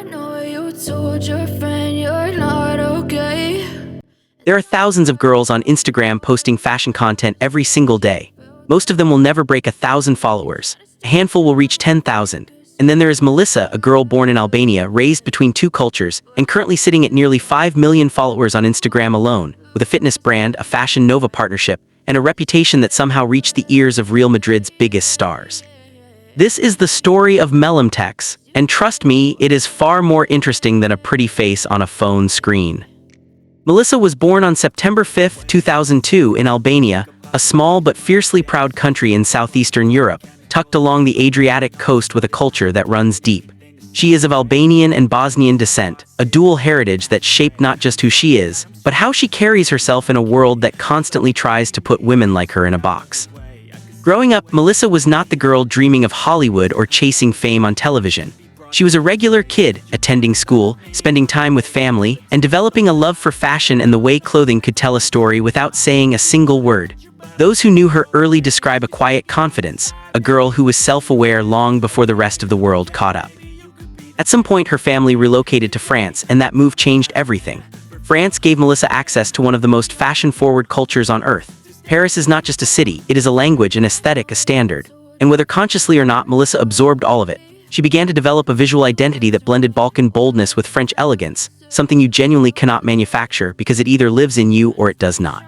know you told your friend you're not okay. There are thousands of girls on Instagram posting fashion content every single day. Most of them will never break 1,000 followers. A handful will reach 10,000. And then there is Melissa, a girl born in Albania, raised between two cultures, and currently sitting at nearly 5 million followers on Instagram alone, with a fitness brand, a Fashion Nova partnership, and a reputation that somehow reached the ears of Real Madrid's biggest stars. This is the story of Melimtx, and trust me, it is far more interesting than a pretty face on a phone screen. Melissa was born on September 5, 2002 in Albania, a small but fiercely proud country in southeastern Europe, tucked along the Adriatic coast with a culture that runs deep. She is of Albanian and Bosnian descent, a dual heritage that shaped not just who she is, but how she carries herself in a world that constantly tries to put women like her in a box. Growing up, Melissa was not the girl dreaming of Hollywood or chasing fame on television. She was a regular kid, attending school, spending time with family, and developing a love for fashion and the way clothing could tell a story without saying a single word. Those who knew her early describe a quiet confidence, a girl who was self-aware long before the rest of the world caught up. At some point, her family relocated to France, and that move changed everything. France gave Melissa access to one of the most fashion-forward cultures on earth. Paris is not just a city, it is a language, an aesthetic, a standard. And whether consciously or not, Melissa absorbed all of it. She began to develop a visual identity that blended Balkan boldness with French elegance, something you genuinely cannot manufacture because it either lives in you or it does not.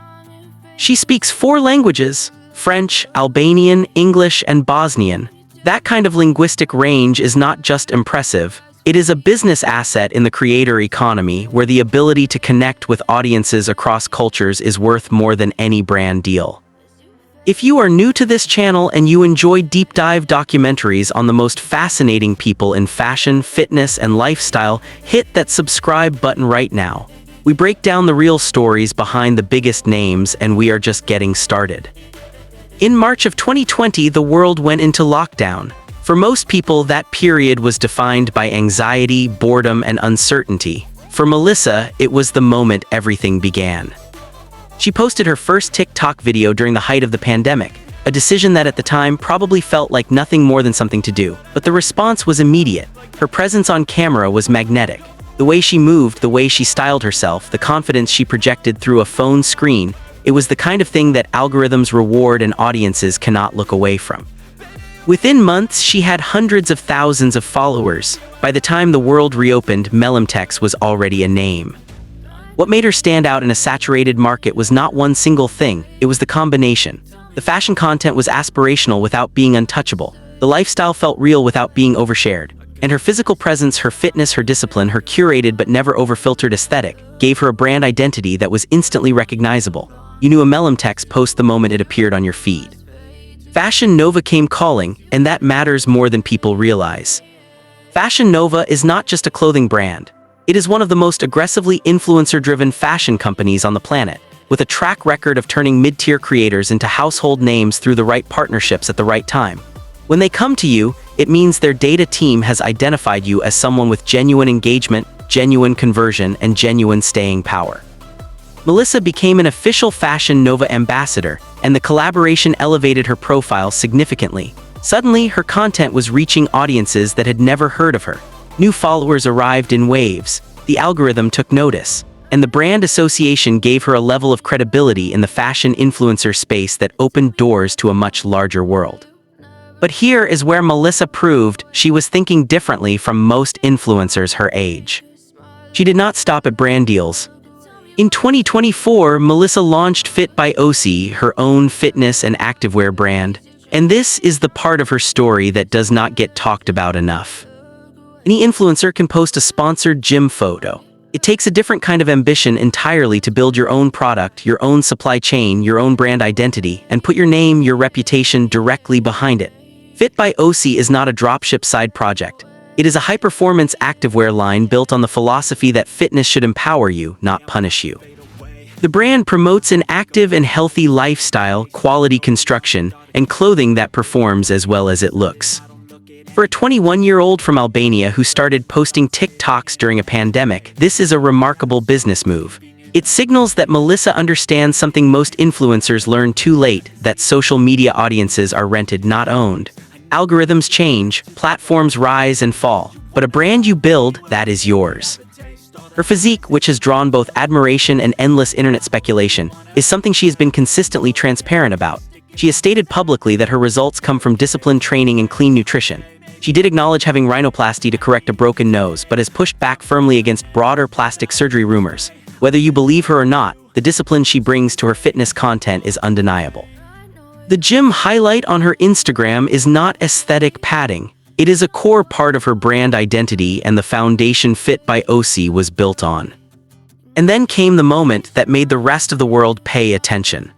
She speaks 4 languages: French, Albanian, English, and Bosnian. That kind of linguistic range is not just impressive, it is a business asset in the creator economy where the ability to connect with audiences across cultures is worth more than any brand deal. If you are new to this channel and you enjoy deep dive documentaries on the most fascinating people in fashion, fitness, and lifestyle, hit that subscribe button right now. We break down the real stories behind the biggest names, and we are just getting started. In March of 2020, the world went into lockdown. For most people, that period was defined by anxiety, boredom, and uncertainty. For Melissa, it was the moment everything began. She posted her first TikTok video during the height of the pandemic, a decision that at the time probably felt like nothing more than something to do. But the response was immediate. Her presence on camera was magnetic. The way she moved, the way she styled herself, the confidence she projected through a phone screen, it was the kind of thing that algorithms reward and audiences cannot look away from. Within months, she had hundreds of thousands of followers. By the time the world reopened, Melimtx was already a name. What made her stand out in a saturated market was not one single thing, it was the combination. The fashion content was aspirational without being untouchable. The lifestyle felt real without being overshared. And her physical presence, her fitness, her discipline, her curated but never overfiltered aesthetic, gave her a brand identity that was instantly recognizable. You knew a Melimtx post the moment it appeared on your feed. Fashion Nova came calling, and that matters more than people realize. Fashion Nova is not just a clothing brand. It is one of the most aggressively influencer-driven fashion companies on the planet, with a track record of turning mid-tier creators into household names through the right partnerships at the right time. When they come to you, it means their data team has identified you as someone with genuine engagement, genuine conversion, and genuine staying power. Melissa became an official Fashion Nova ambassador, and the collaboration elevated her profile significantly. Suddenly, her content was reaching audiences that had never heard of her. New followers arrived in waves, the algorithm took notice, and the brand association gave her a level of credibility in the fashion influencer space that opened doors to a much larger world. But here is where Melissa proved she was thinking differently from most influencers her age. She did not stop at brand deals. In 2024, Melissa launched FitByOcee, her own fitness and activewear brand, and this is the part of her story that does not get talked about enough. Any influencer can post a sponsored gym photo. It takes a different kind of ambition entirely to build your own product, your own supply chain, your own brand identity, and put your name, your reputation directly behind it. FitByOcee is not a dropship side project. It is a high-performance activewear line built on the philosophy that fitness should empower you, not punish you. The brand promotes an active and healthy lifestyle, quality construction, and clothing that performs as well as it looks. For a 21-year-old from Albania who started posting TikToks during a pandemic, this is a remarkable business move. It signals that Melissa understands something most influencers learn too late, that social media audiences are rented, not owned. Algorithms change, platforms rise and fall, but a brand you build, that is yours. Her physique, which has drawn both admiration and endless internet speculation, is something she has been consistently transparent about. She has stated publicly that her results come from disciplined training and clean nutrition. She did acknowledge having rhinoplasty to correct a broken nose, but has pushed back firmly against broader plastic surgery rumors. Whether you believe her or not, the discipline she brings to her fitness content is undeniable. The gym highlight on her Instagram is not aesthetic padding. It is a core part of her brand identity and the foundation FitByOcee was built on. And then came the moment that made the rest of the world pay attention.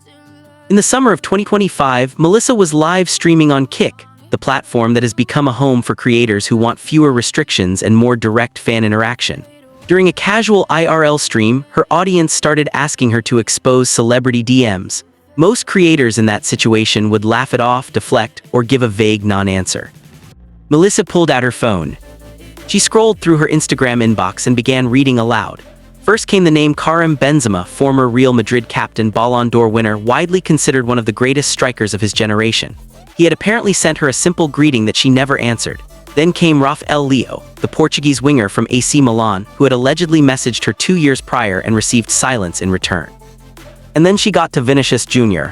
In the summer of 2025, Melissa was live streaming on Kick, the platform that has become a home for creators who want fewer restrictions and more direct fan interaction. During a casual IRL stream, her audience started asking her to expose celebrity DMs. Most creators in that situation would laugh it off, deflect, or give a vague non-answer. Melissa pulled out her phone. She scrolled through her Instagram inbox and began reading aloud. First came the name Karim Benzema, former Real Madrid captain, Ballon d'Or winner, widely considered one of the greatest strikers of his generation. He had apparently sent her a simple greeting that she never answered. Then came Rafael Leo, the Portuguese winger from AC Milan, who had allegedly messaged her 2 years prior and received silence in return. And then she got to Vinicius Jr.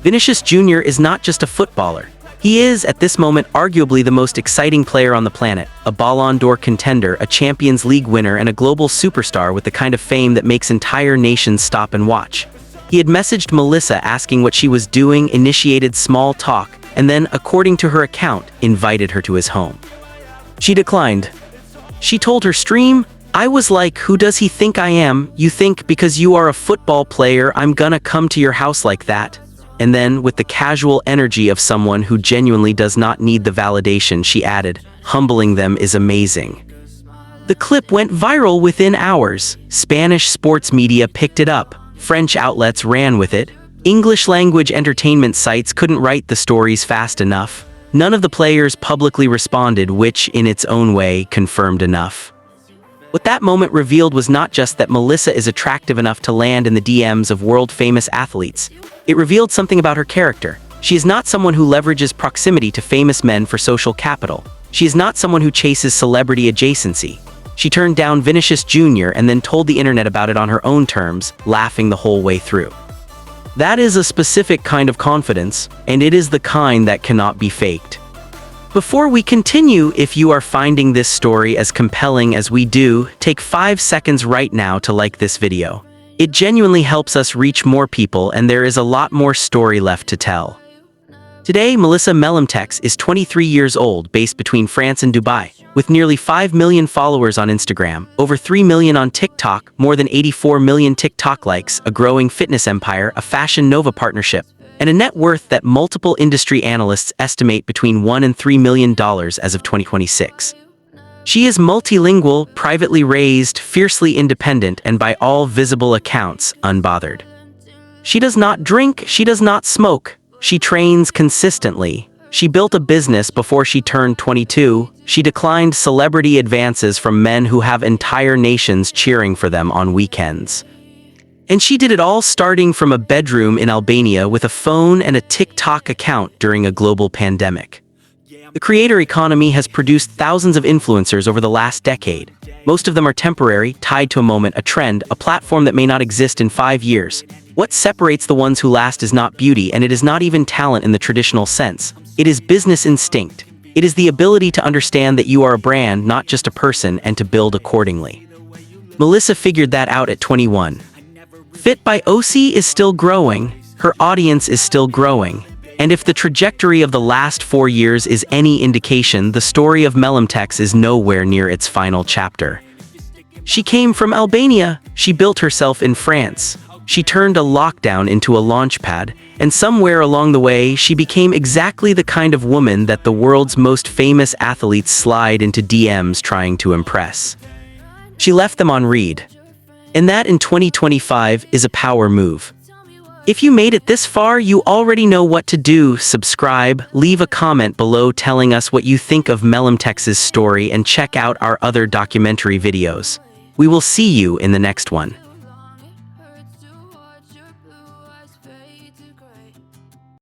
Vinicius Jr. is not just a footballer. He is, at this moment, arguably the most exciting player on the planet, a Ballon d'Or contender, a Champions League winner, and a global superstar with the kind of fame that makes entire nations stop and watch. He had messaged Melissa asking what she was doing, initiated small talk, and then, according to her account, invited her to his home. She declined. She told her stream, "I was like, who does he think I am? You think because you are a football player I'm gonna come to your house like that?" And then, with the casual energy of someone who genuinely does not need the validation, she added, "Humbling them is amazing." The clip went viral within hours. Spanish sports media picked it up. French outlets ran with it. English-language entertainment sites couldn't write the stories fast enough. None of the players publicly responded, which, in its own way, confirmed enough. What that moment revealed was not just that Melissa is attractive enough to land in the DMs of world-famous athletes. It revealed something about her character. She is not someone who leverages proximity to famous men for social capital. She is not someone who chases celebrity adjacency. She turned down Vinicius Jr. and then told the internet about it on her own terms, laughing the whole way through. That is a specific kind of confidence, and it is the kind that cannot be faked. Before we continue, if you are finding this story as compelling as we do, take 5 seconds right now to like this video. It genuinely helps us reach more people, and there is a lot more story left to tell. Today, Melissa Melimtx is 23 years old, based between France and Dubai. With nearly 5 million followers on Instagram, over 3 million on TikTok, more than 84 million TikTok likes, a growing fitness empire, a Fashion Nova partnership, and a net worth that multiple industry analysts estimate between $1 and $3 million as of 2026. She is multilingual, privately raised, fiercely independent, and by all visible accounts, unbothered. She does not drink, she does not smoke. She trains consistently. She built a business before she turned 22. She declined celebrity advances from men who have entire nations cheering for them on weekends. And she did it all starting from a bedroom in Albania with a phone and a TikTok account during a global pandemic. The creator economy has produced thousands of influencers over the last decade. Most of them are temporary, tied to a moment, a trend, a platform that may not exist in 5 years. What separates the ones who last is not beauty, and it is not even talent in the traditional sense. It is business instinct. It is the ability to understand that you are a brand, not just a person, and to build accordingly. Melissa figured that out at 21. FitByOcee is still growing. Her audience is still growing. And if the trajectory of the last 4 years is any indication, the story of Melimtx is nowhere near its final chapter. She came from Albania. She built herself in France. She turned a lockdown into a launchpad, and somewhere along the way, she became exactly the kind of woman that the world's most famous athletes slide into DMs trying to impress. She left them on read. And that in 2025 is a power move. If you made it this far, you already know what to do. Subscribe, leave a comment below telling us what you think of Melimtx's story, and check out our other documentary videos. We will see you in the next one.